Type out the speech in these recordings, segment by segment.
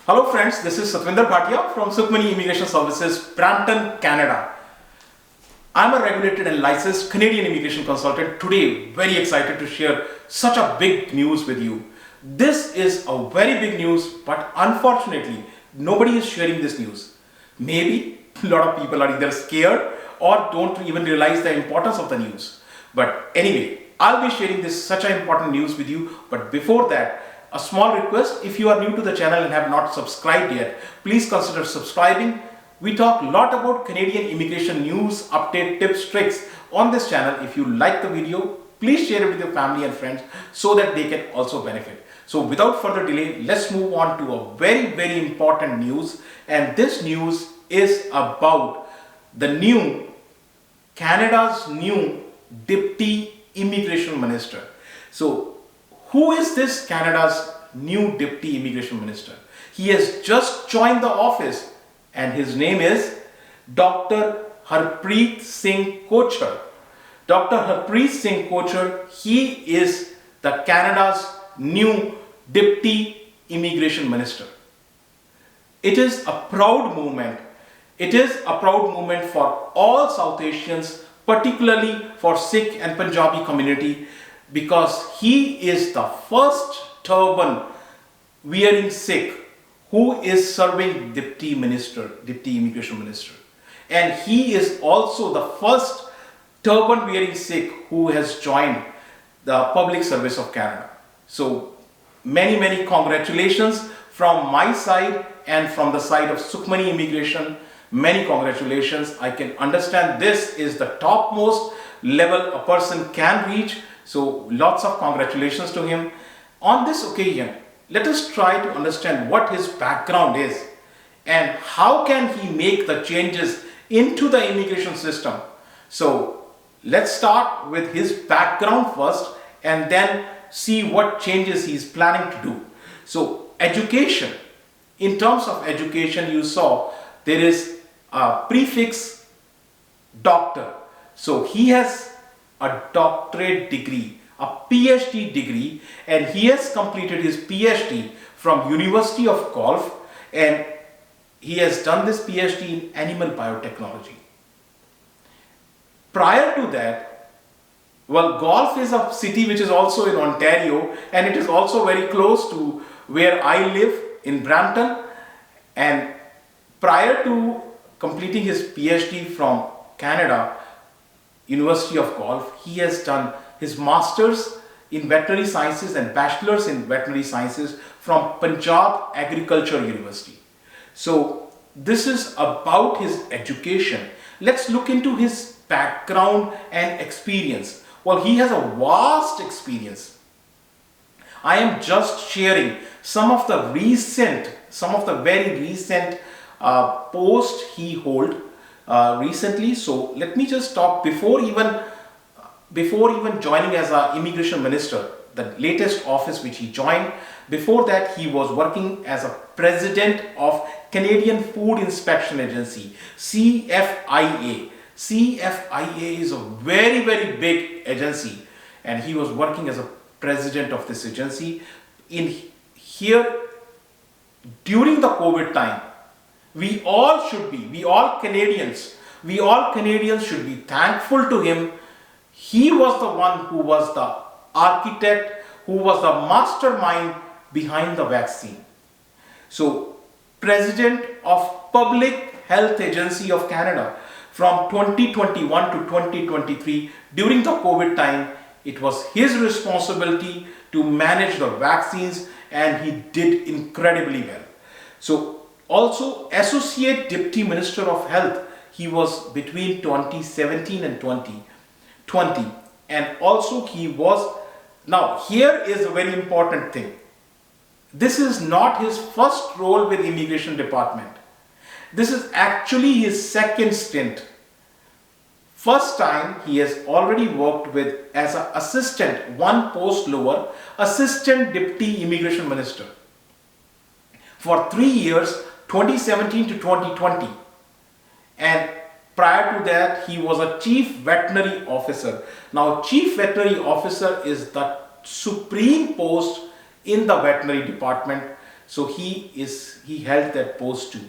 Hello friends, this is Satvinder from Sukhmani Immigration Services, Brampton, Canada. I'm a regulated and licensed Canadian immigration consultant. Today, very excited to share such a big news with you. This is a very big news, but unfortunately, nobody is sharing this news. Maybe a lot of people are either scared or don't even realize the importance of the news. But anyway, I'll be sharing such an important news with you. But before that, a small request: if you are new to the channel and have not subscribed yet, please consider subscribing. We talk a lot about Canadian immigration news, update, tips, tricks on this channel. If you like the video, please share it with your family and friends so that they can also benefit. So without further delay, let's move on to a very important news. And this news is about Canada's new Deputy Immigration Minister. So who is this Canada's new Deputy Immigration Minister? He has just joined the office and his name is Dr. Harpreet Singh Kochhar. Dr. Harpreet Singh Kochhar, he is the Canada's new Deputy Immigration Minister. It is a proud moment. It is a proud moment for all South Asians, particularly for Sikh and Punjabi community, because he is the first turban wearing Sikh who is serving Deputy Immigration Minister. And he is also the first turban wearing Sikh who has joined the Public Service of Canada. So many congratulations from my side and from the side of Sukhmani Immigration. Many congratulations. I can understand this is the topmost level a person can reach. So lots of congratulations to him. On this occasion, let us try to understand what his background is and how can he make the changes into the immigration system. So let's start with his background first and then see what changes he is planning to do. So education, in terms of education, you saw there is a prefix doctor. So he has a doctorate degree, a PhD degree, and he has completed his PhD from University of Guelph, and he has done this PhD in animal biotechnology. Prior to that, well, Guelph is a city which is also in Ontario, and it is also very close to where I live in Brampton. And prior to completing his PhD from Canada, University of Guelph, he has done his master's in veterinary sciences and bachelor's in veterinary sciences from Punjab Agriculture University. So this is about his education. Let's look into his background and experience. Well, he has a vast experience. I am just sharing some of the very recent posts he hold recently. So let me just talk before even joining as an immigration minister, the latest office which he joined. Before that, he was working as a president of Canadian Food Inspection Agency, CFIA. CFIA is a very big agency, and he was working as a president of this agency. During the COVID time, we all Canadians should be thankful to him. He was the one who was the architect, who was the mastermind behind the vaccine. So, President of Public Health Agency of Canada from 2021 to 2023, during the COVID time, it was his responsibility to manage the vaccines, and he did incredibly well. So, also Associate Deputy Minister of Health, he was between 2017 and 2020, and also he was, now here is a very important thing. This is not his first role with Immigration Department. This is actually his second stint. First time he has already worked with as an assistant, one post lower, Assistant Deputy Immigration Minister for 3 years, 2017 to 2020. And prior to that, he was a Chief Veterinary Officer. Now, Chief Veterinary Officer is the supreme post in the veterinary department. So he held that post too.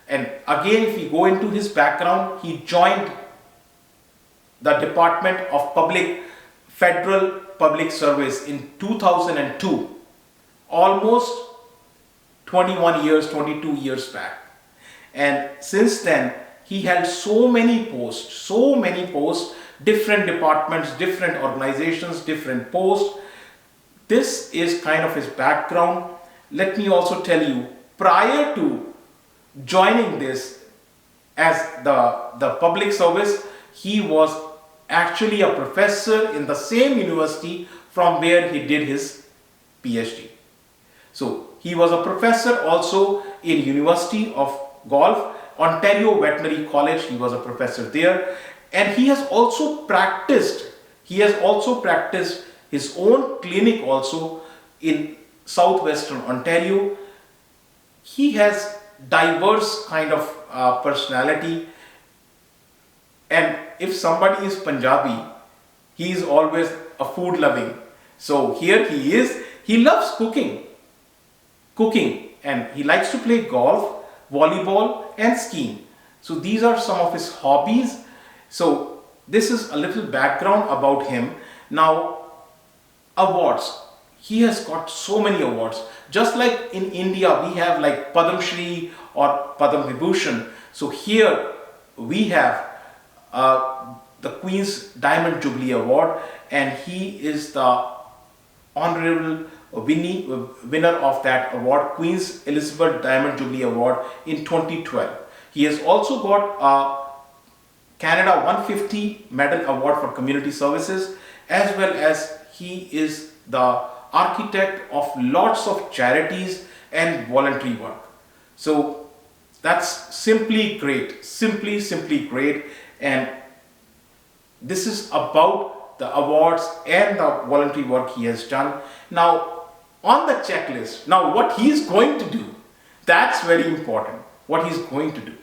And again, if we go into his background, he joined the Department of Federal Public Service in 2002, almost 21 years, 22 years back. And since then, he held so many posts, different departments, different organizations, different posts. This is kind of his background. Let me also tell you, prior to joining this as the public service, he was actually a professor in the same university from where he did his PhD. So he was a professor also in University of Guelph, Ontario Veterinary College. He was a professor there, and he has also practiced his own clinic also in southwestern Ontario. He has diverse kind of personality, and if somebody is Punjabi, he is always a food loving. So here he loves cooking, and he likes to play golf, volleyball and skiing. So these are some of his hobbies. So this is a little background about him. Now, awards. He has got so many awards. Just like in India, we have like Padam Shri or Padam Vibhushan. So here we have the Queen's Diamond Jubilee Award, and he is the honorable winner of that award, Queen's Elizabeth Diamond Jubilee Award in 2012. He has also got a Canada 150 Medal Award for Community Services, as well as he is the architect of lots of charities and voluntary work. So that's simply great, simply great. And this is about the awards and the voluntary work he has done. Now, on the checklist, now what he's going to do, that's very important, what he's going to do.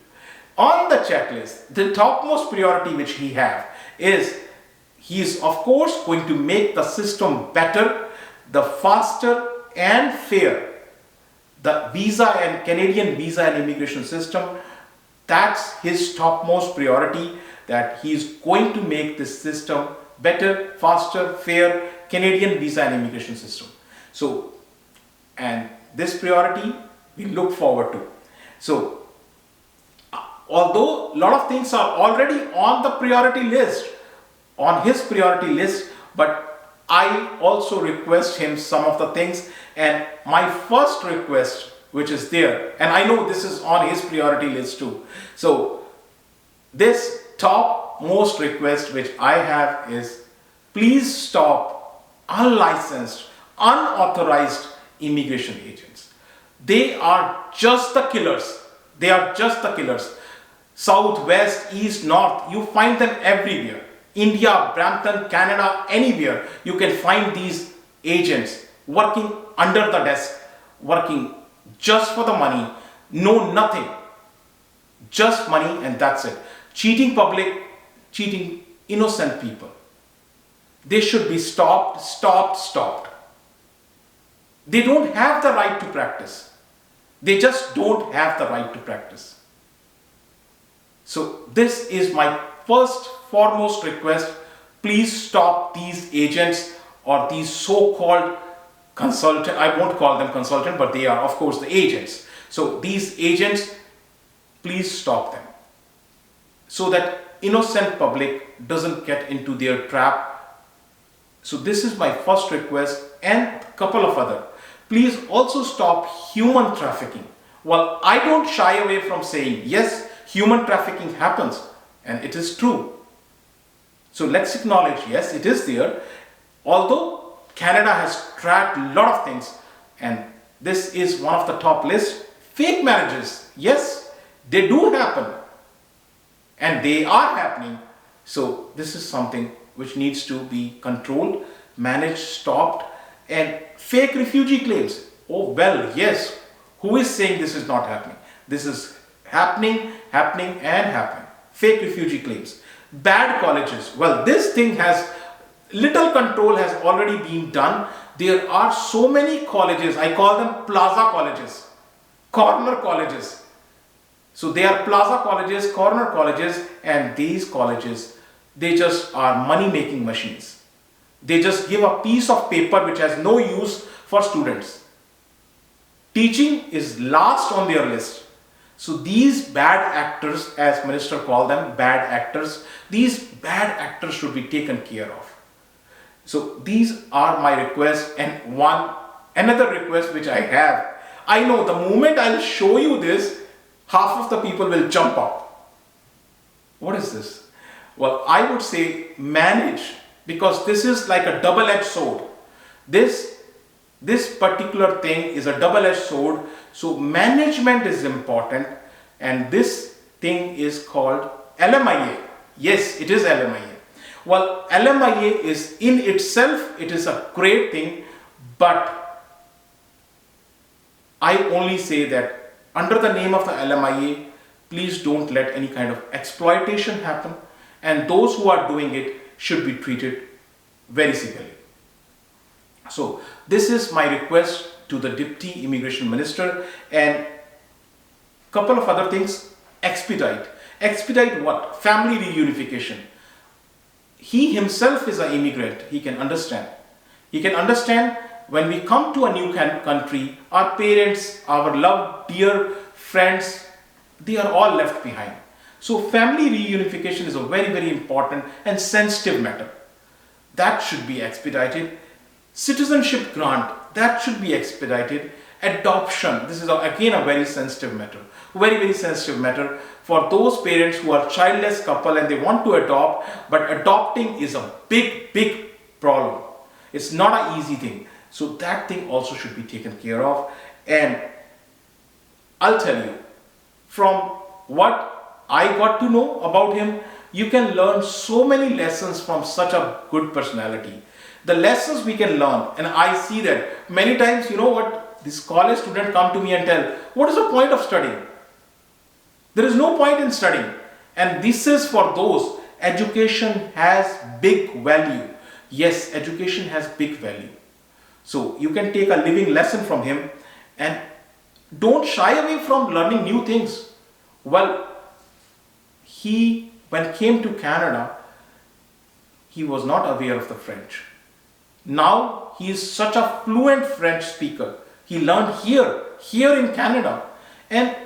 On the checklist, the topmost priority which he have is, he is of course going to make the system better, the faster and fair. The visa and Canadian visa and immigration system, that's his topmost priority, that he is going to make this system better, faster, fair, Canadian visa and immigration system. So, and this priority we look forward to. So, although a lot of things are already on the priority list, on his priority list, but I also request him some of the things, and my first request which is there, and I know this is on his priority list too. So this top most request which I have is, please stop unlicensed, unauthorized immigration agents. They are just the killers. They are just the killers. South, west, east, north, you find them everywhere. India, Brampton, Canada, anywhere you can find these agents working under the desk, working just for the money, no nothing, just money, and that's it. Cheating public, cheating innocent people. They should be stopped. They don't have the right to practice. They just don't have the right to practice. So this is my first foremost request. Please stop these agents or these so-called consultant. I won't call them consultant, but they are of course the agents. So these agents, please stop them, so that innocent public doesn't get into their trap. So this is my first request, and a couple of other. Please also stop human trafficking. Well, I don't shy away from saying, yes, human trafficking happens, and it is true. So let's acknowledge, yes, it is there. Although Canada has tracked a lot of things, and this is one of the top lists. Fake marriages, yes, they do happen, and they are happening. So this is something which needs to be controlled, managed, stopped. And fake refugee claims, oh well, yes, who is saying this is not happening? This is happening. Fake refugee claims. Bad colleges, well, this thing has, little control has already been done, there are so many colleges, I call them plaza colleges, corner colleges. So they are plaza colleges, corner colleges, and these colleges, they just are money-making machines. They just give a piece of paper which has no use for students. Teaching is last on their list. So these bad actors, as Minister called them, bad actors, these bad actors should be taken care of. So these are my requests, and another request which I have. I know the moment I'll show you this, half of the people will jump up. What is this? Well, I would say manage, because this is like a double-edged sword. This particular thing is a double-edged sword. So management is important, and this thing is called LMIA. Yes, it is LMIA. Well, LMIA is in itself, it is a great thing, but I only say that under the name of the LMIA, please don't let any kind of exploitation happen, and those who are doing it should be treated very severely. So this is my request to the Deputy Immigration Minister, and couple of other things. Expedite what? Family reunification. He himself is an immigrant. He can understand. He can understand when we come to a new country, our parents, our loved, dear friends, they are all left behind. So family reunification is a very, very important and sensitive matter. That should be expedited. Citizenship grant, that should be expedited. Adoption, this is again a very sensitive matter. Very, very sensitive matter for those parents who are childless couple and they want to adopt, but adopting is a big, big problem. It's not an easy thing. So that thing also should be taken care of. And I'll tell you, from what I got to know about him, you can learn so many lessons from such a good personality. The lessons we can learn, and I see that many times, you know what, this college student come to me and tell, what is the point of studying? There is no point in studying. And this is for those, education has big value. Yes, education has big value. So you can take a living lesson from him, and don't shy away from learning new things. Well, when came to Canada, he was not aware of the French. Now he is such a fluent French speaker. He learned here in Canada, and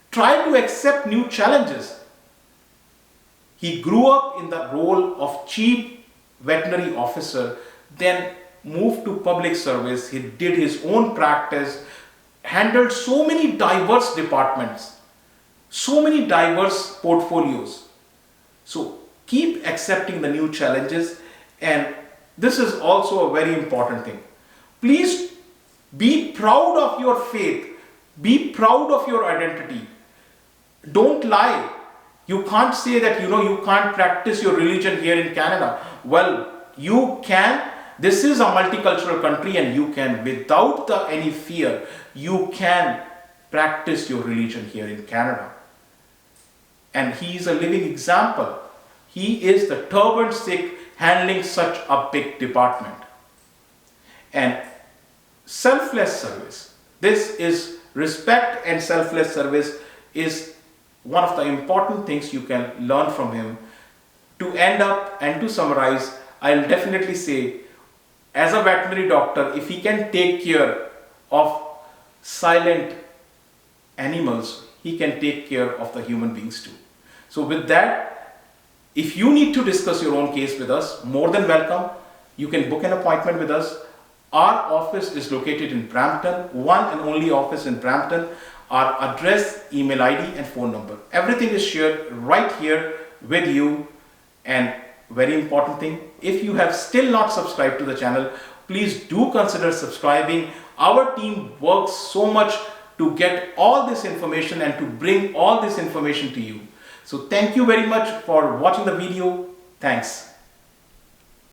tried to accept new challenges. He grew up in the role of chief veterinary officer, then moved to public service. He did his own practice, handled so many diverse departments, so many diverse portfolios. So keep accepting the new challenges, and this is also a very important thing. Please be proud of your faith. Be proud of your identity. Don't lie. You can't say that, you can't practice your religion here in Canada. Well, you can. This is a multicultural country, and you can, without any fear, you can practice your religion here in Canada. And he is a living example. He is the turban Sikh handling such a big department. And selfless service. This is respect, and selfless service is one of the important things you can learn from him. To end up and to summarize, I'll definitely say, as a veterinary doctor, if he can take care of silent animals, he can take care of the human beings too. So with that, if you need to discuss your own case with us, more than welcome. You can book an appointment with us. Our office is located in Brampton, one and only office in Brampton. Our address, email ID and phone number. Everything is shared right here with you. And very important thing, if you have still not subscribed to the channel, please do consider subscribing. Our team works so much to get all this information and to bring all this information to you. So thank you very much for watching the video. Thanks.